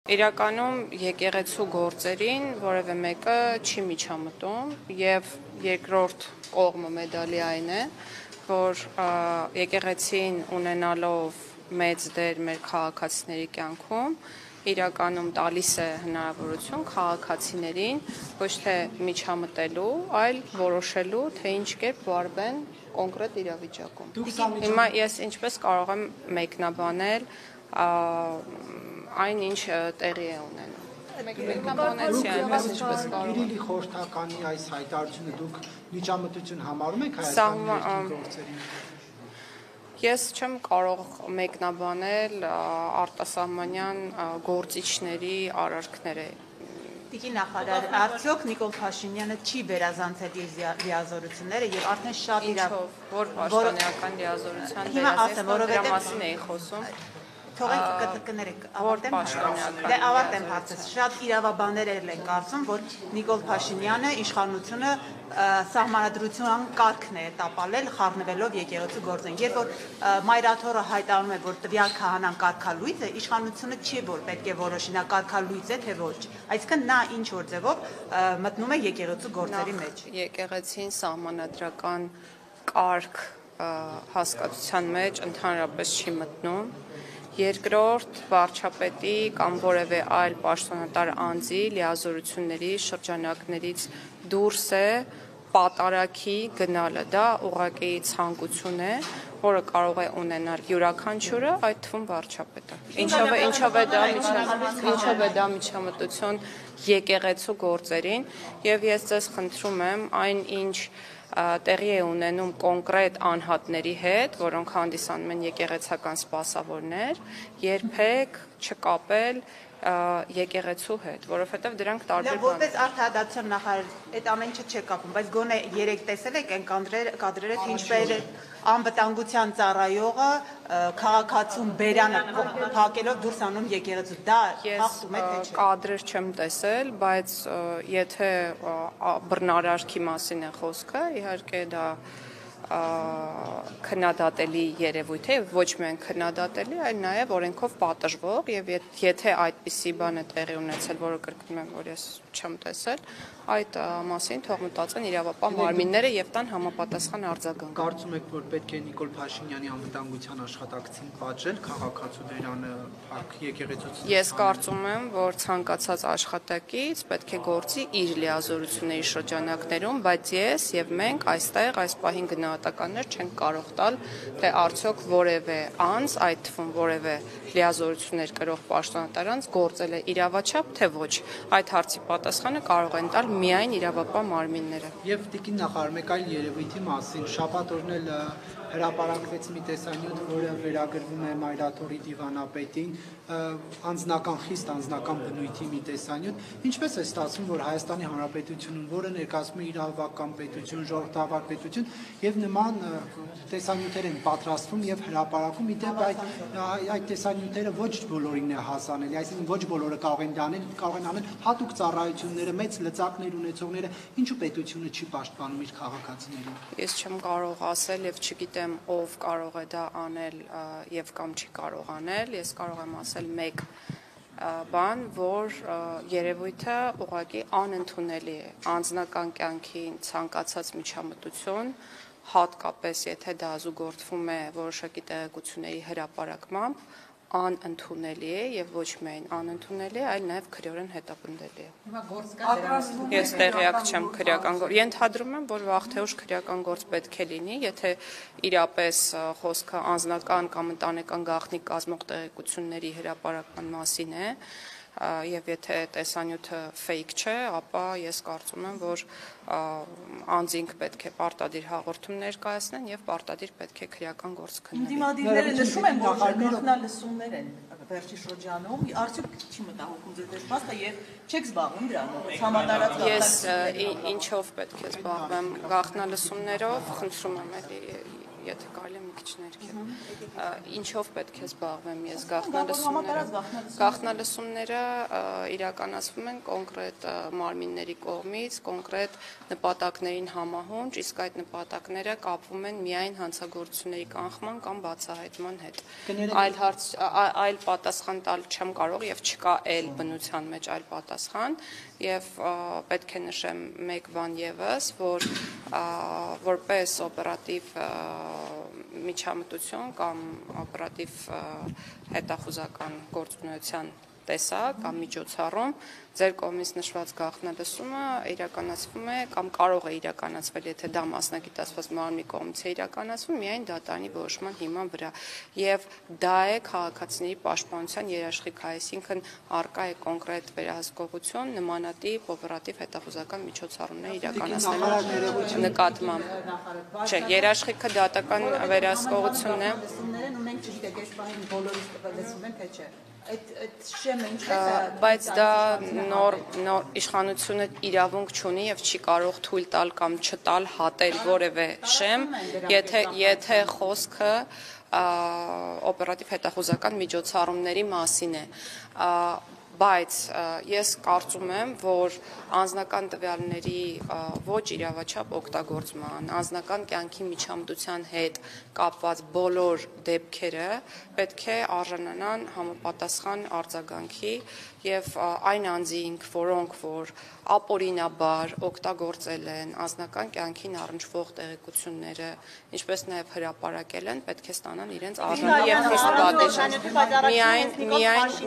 Իրականում եկեղեցու գործերին որևէ մեկը չի միջամտում եւ երկրորդ կողմը մեդալի այն է, որ եկեղեցին ունենալով մեծ դեր մեր քաղաքացիների կյանքում իրականում տալիս է հնարավորություն քաղաքացիներին ոչ թե միջամտելու, այլ որոշելու, թե ինչ կերպ վարվեն կոնկրետ իրավիճակում։ Հիմա ես ինչպես կարող եմ մեկնաբանել այն ինչ տեղի է ունենում։ Մեկնաբանեցի այնպես ինչպես կարող եմ։ Կիրիլի խորհրդականի այս հայտարարությունը դուք միջամտություն համարում եք Հայաստանի ներքին գործերին։ Ես չեմ կարող մեկնաբանել արտասահմանյան գործիչների արարքները։ Տիկին նախարար, արդյոք Նիկոլ Փաշինյանը չի վերազանցել իր լիազորությունները եւ արդեն շատ որ պաշտոնեական լիազորության վերազանցման մասին էի խոսում։ Թողեք կներեք, ավարտեմ հարցը։ Շատ իրավաբաններ են կարծում, որ Նիկոլ Փաշինյանը իշխանությունը սահմանադրության կարգն է տապալել խառնվելով եկեղեցու գործին։ Երբ որ Մայրաթորը հայտարարում է, որ տվյալ քահանան կարգալույծ է, իշխանությունը չի որ պետք է որոշի նա կարգալույծ է թե ոչ։ Այսինքն նա ինչ որ ձևով մտնում է եկեղեցու գործերի մեջ։ Եկեղեցին սահմանադրական կարգ հասկացության մեջ ընդհանրապես չի մտնում։ Երկրորդ վարչապետի կամ որևէ այլ պաշտոնատար անձի լիազորությունների շրջանակներից դուրս է պատարագի գնալը, դա ուղղակի ցանկություն է, որը կարող է ունենալ յուրաքանչյուրը, այդ թվում վարչապետը։ Ինչով է դա միջամտություն եկեղեցու գործերին, եւ ես ձեզ խնդրում եմ այն ինչ տեղի է ունենում կոնկրետ անհատների հետ, որոնք հանդիսանում են եկեղեցական սպասավորներ, երբեք չկապել եկեղեցու հետ, որովհետև դրանք տարբեր բաներ են։ Որպես արդարադատության նախարար, այդ ամեն ինչը չէ կապում, բայց գոնե երեք տեսել եք այն կադրերը, թե ինչպես անվտանգության ծառայողը քաղաքացուն բերանը փակելով դուրս անում եկեղեցու, դա հաղթում է թե չէ։ Կադրեր չեմ տեսել, բայց եթե բռնարարքի մասին է խոսքը, իհարկե դա քննադատելի երևույթ է, ոչ միայն քննադատելի, այլ նաև օրենքով պատժվող, եւ եթե այդպիսի բան է տեղի ունեցել, որը կրկնում եմ, որ ես չեմ տեսել, այդ մասին թող մտածեն իրավապահ մարմինները եւ տան համապատասխան արձագանք։ Կարծում եք, որ պետք է Նիկոլ Փաշինյանի անվտանգության աշխատակցին պատժել քաղաքացու դերանը եկեղեցուց։ Ես կարծում եմ, որ ցանկացած աշխատակից պետք է գործի իր լիազորությունների շրջանակներում, բայց ես եւ մենք այստեղ այս պահին գնահատականներ չենք կարող տալ, թե արդյոք որևէ անձ, այդ թվում որևէ լիազորություններ կրող պաշտոնատար անձ գործել է իրավաչափ, թե ոչ։ Այդ հարցի պատասխանը կարող են տալ միայն իրավապահ մարմինները։ Եվ տիկին նախարար, մեկ այլ երևույթի մասին շաբաթ օրն էլ հրապարակվեց մի տեսանյութ, որը վերագրվում է Մայրաթորի դիվանապետին, խիստ անձնական բնույթի մի տեսանյութ։ Ինչպես է ստացվում, որ Հայաստանի Հանրապետությունում, որը ներկայացնում է իրավական պետություն, ժողովրդավար պետություն, եւ նման տեսանյութեր են պատրաստվում եւ հրապարակում, իդեպ այդ տեսանյութերը ոչ բոլորին է հասանելի, այսինքն ոչ բոլորը կարող են անել հատուկ ծառայությունները, մեծ լծակներ ունեցողները, ինչու պետությունը չի պաշտպանում իր քաղաքացիներին։ Ես չեմ կարող ասել եւ չգիտեմ ով կարող է դա անել եւ կամ չի կարող անել, ես կարող եմ ասել մեկ բան, որ երևույթը ուղղակի անընդունելի է, անձնական կյանքին ցանկացած միջամտություն, հատկապես եթե դա զուգորդվում է որոշակի տեղեկությունների հրապարակմամբ, անընդունելի է եւ ոչ միայն անընդունելի է, այլ նաեւ քրեորեն հետապնդելի է։ Հիմա գործ կա դրա։ Ես տեղյակ չեմ քրեական գործ։ Ենթադրում եմ, որ վաղ թե ուշ քրեական գործ պետք է լինի, եթե իրապես խոսքը անձնական կամ ընտանեկան գաղտնի կազմող տեղեկությունների հրապարակման մասին է, եւ եթե տեսանյութը fake չէ, ապա ես կարծում եմ, որ անձինք պետք է պարտադիր հաղորդում ներկայացնեն եւ պարտադիր պետք է քրեական գործ քննեն։ Դիմադիրները նշում են, որ գաղտնալսումներ են վերջի շրջանում, արդյոք չի մտահոգում ձեր դեպքը եւ չեք զբաղվում դրանով։ Համատարած Ես ինչով պետք է զբաղվեմ գաղտնալսումներով, խնդրում եմ էլի եթե կարելի է մի քիչ ներքև։ Ինչով պետք է զբաղվեմ ես գաղտնալսումները իրականացվում են կոնկրետ մարմինների կողմից, կոնկրետ նպատակներին համահունչ, իսկ այդ նպատակները կապվում են միայն հանցագործությունների կանխման կամ բացահայտման հետ։ Այլ պատասխան տալ չեմ կարող եւ չկա այլ բնության մեջ այլ պատասխան եւ պետք է նշեմ մեկ բան եւս, որ որպես օպերատիվ միջամտություն կամ օպերատիվ հետախուզական գործունեության տեսակ կամ միջոցառում ձեր կողմից նշված գաղտնալսումը իրականացվում է կամ կարող է իրականացվել, եթե դա մասնագիտացված մարմնի կողմից է իրականացվում, միայն դատարանի որոշման հիման վրա եւ դա է քաղաքացիների պաշտպանության երաշխիքը, այսինքն արկա է կոնկրետ վերահսկողություն նմանատիպ օպերատիվ հետախուզական միջոցառումներ իրականացնելու նկատմամբ։ Չէ, երաշխիքը դատական վերահսկողությունն է։ Ունենք չգիտեք, այս բանը բոլորից լսում են թե չէ։ Բայց դա նոր իշխանությունը իրավունք չունի եւ չի կարող թույլ տալ կամ չտալ հատել որևէ շեմ, եթե խոսքը օպերատիվ հետախուզական միջոցառումների մասին է։ Բայց ես կարծում եմ, որ անձնական տվյալների ոչ իրավաչափ օգտագործման, անձնական կյանքի միջամտության հետ կապված բոլոր դեպքերը պետք է արժանանան համապատասխան արձագանքի եւ այն անձինք, որոնք որ ապօրինաբար օգտագործել են անձնական կյանքին առնչվող տեղեկությունները, ինչպես նաեւ հրապարակել են, պետք է ստանան իրենց արժանի եւ խիստ պատժամիջոցներ։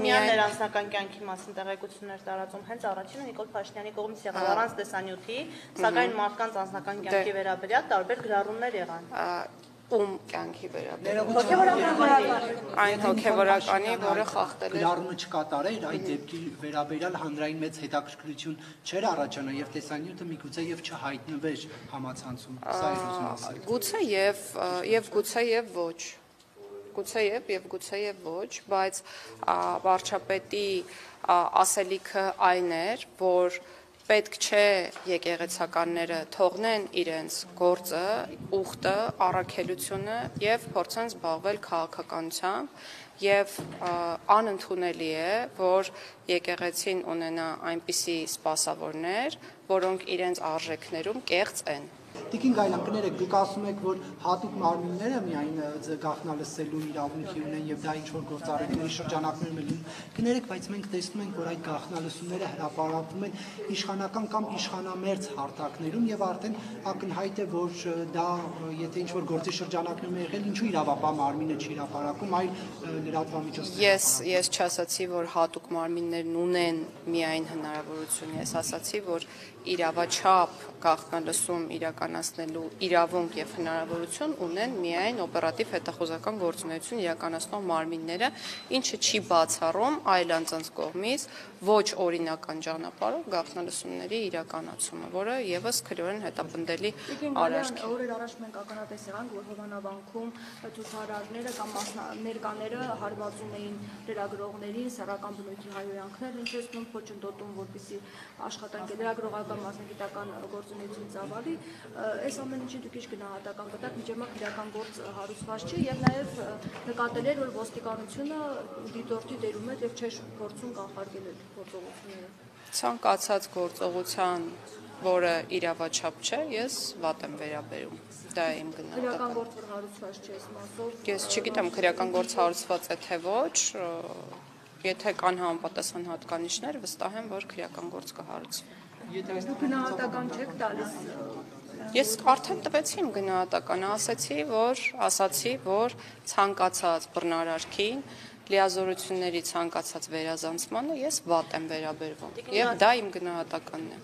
Միայն անձնական կյանքի մասին տեղեկություններ տարածում հենց առաջինը Նիկոլ Փաշինյանի կողմից եղավ առանց տեսանյութի, սակայն մարդկանց անձնական կյանքի վերաբերյալ տարբեր գրառումներ եղան։ Ում կյանքի վերաբերյալ այն հոգևորականի, որը խախտել է գրառումը չկատարեր, այդ դեպքի վերաբերյալ հանրային մեծ հետաքրքրություն չէր առաջանա եւ տեսանյութը միգուցե եւ չհայտնվեր համացանցում։ Սա էր ուզում ասել։ Գուցե եւ ոչ, բայց վարչապետի ասելիքը այն էր, որ պետք չէ եկեղեցականները թողնեն իրենց գործը, ուխտը, առաքելությունը եւ փորձեն զբաղվել քաղաքականությամբ եւ անընդունելի է, որ եկեղեցին ունենա այնպիսի սպասավորներ, որոնք իրենց արժեքներում կեղծ են։ Տիկին Գայլան, կներեք, դուք ասում եք, որ հատուկ մարմինները միայն գաղտնալսելու իրավունքի ունեն եւ դա ինչ որ գործառույթների շրջանակներում են։ Կներեք, բայց մենք տեսնում ենք, որ այդ գաղտնալսումները հրապարակվում են իշխանական կամ իշխանամերձ հարթակներում եւ արդեն ակնհայտ է, որ դա եթե ինչ որ գործի շրջանակներում է եղել, ինչու իրավապահ մարմինը չի հրապարակում, այլ լրատվամիջոցները։ Ես չասացի, որ հատուկ մարմիններն ունեն միայն հնարավորություն, ես ասացի, որ իրավաչափ գաղտնալսում իրականացնելու իրավունք եւ հնարավորություն ունեն միայն օպերատիվ հետախուզական գործունեություն իրականացնող մարմինները, ինչը չի բացառում այլ անձանց կողմից ոչ օրինական ճանապարհով գաղտնալսումների իրականացումը, որը եւս քրեորեն հետապնդելի արարք է։ Օրեր առաջ մենք ականատես եղանք, որ Հովանավանքում ցուցարարները կամ ներկաները հարվածում էին լրագրողներին, սեռական բնույթի հայհոյանքներ հնչեցնում, փոչընդոտում, որպեսզի աշխատանքի լրագրողական մասնագիտական գործունեություն ծավալի, այս ամեն ինչի դուք ինչ գնահատական կտաք, միջեմակ իրական գործ հարուցված չի եւ նաեւ նկատել էր, որ ոստիկանությունը դիտորդի դերում է եւ չէ փորձում կանխարգելել գործողությունները։ Ցանկացած գործողության, որը իրավաչափ չէ, ես վատ եմ վերաբերում։ Դա է իմ գնահատականը։ Քրեական գործ որ հարուցված չէ, այս մասով։ Ես չգիտեմ քրեական գործ հարուցված է թե ոչ, եթե կան համապատասխան հատկանիշներ, վստահ եմ, որ քրեական գործ կհարուցվի։ Դուք գնահատական չեք տալիս։ Ես արդեն տվեցի իմ գնահատականը, ասացի, որ ցանկացած բռնարարքին լիազորությունների ցանկացած վերազանցմանը ես վատ եմ վերաբերվում եւ դա իմ գնահատականն է։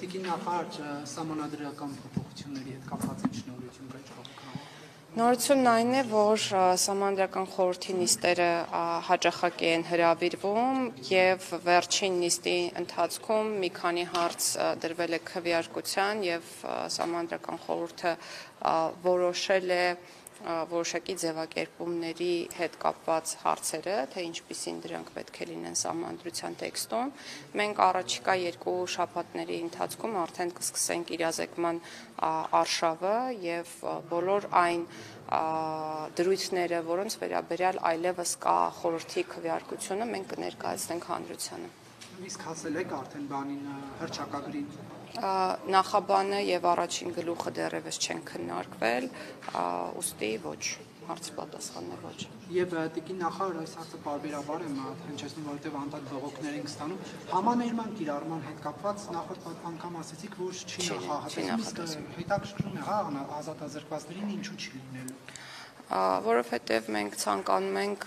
Տիկին նախարար սահմանադրական փոփոխությունների հետ կապված ինչ նորություն կա ինչ։ Նորությունն այն է, որ Սահմանադրական խորհրդի նիստերը հաճախակի են հրավիրվում եւ վերջին նիստի ընթացքում մի քանի հարց դրվել է քվեարկության եւ Սահմանադրական խորհուրդը որոշել է որոշակի ձևակերպումների հետ կապված հարցերը, թե ինչպիսին դրանք պետք է լինեն սահմանադրության տեքստում, մենք առաջիկա 2 շաբաթների ընթացքում արդեն կսկսենք իրազեկման արշավը եւ բոլոր այն դրույթները, որոնց վերաբերյալ այլևս կա խորհրդի քվեարկությունը, մենք կներկայացնենք հանրությանը։ Իսկ հասել եք արդեն բանին հռչակագրին։ Նախաբանը եւ առաջին գլուխը դեռևս չեն քննարկվել, ուստի ոչ, հարցի պատասխանն է ոչ։ Եվ տիկին նախարար, այս հարցը պարբերաբար եմ հնչեցնում, որովհետև անդակ բողոքներ ենք ստանում։ Համաներման կիրառման հետ կապված նախորդ անգամ ասացիք, որ չի նախահատում, հետաքրքրում է, ազատազրկվածներին ինչու չի լինելու։ Որովհետև մենք ցանկանում ենք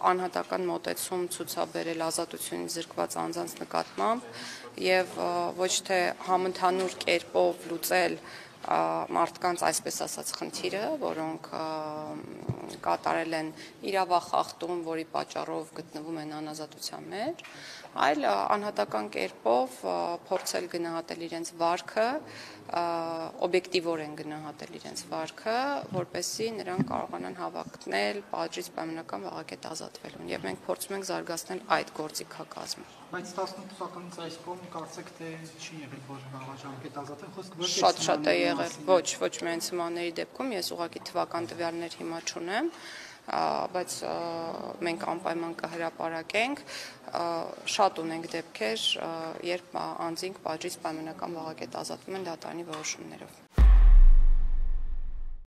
անհատական մոտեցում ցուցաբերել ազատությունից զրկված անձանց նկատմամբ եւ ոչ թե համընդհանուր կերպով լուծել մարդկանց այսպես ասած խնդիրը, որոնք կատարել են իրավախախտում, որի պատճառով գտնվում են անազատության մեջ, այլ անհատական կերպով փորձել գնահատել իրենց վարքը, օբյեկտիվորեն գնահատել իրենց վարքը, որպեսզի նրանք կարողանան հավակնել պատժից պայմանական վաղակետ ազատվելուն, եւ մենք փորձում ենք զարգացնել այդ գործիքակազմը։ Բայց 18 թվականից այս կողմ կարծեք թե չի եղել, որ վաղաժամկետ ազատեն, խոսքը շատ է եղել, ոչ միայն սմանների դեպքում, ես ուղղակի թվական տվյալներ հիմա չունեմ, բայց մենք անպայման կհրապարակենք, շատ ունենք դեպքեր, երբ անձինք պատժից պայմանական վաղակետ ազատվում են դատարանի որոշումներով։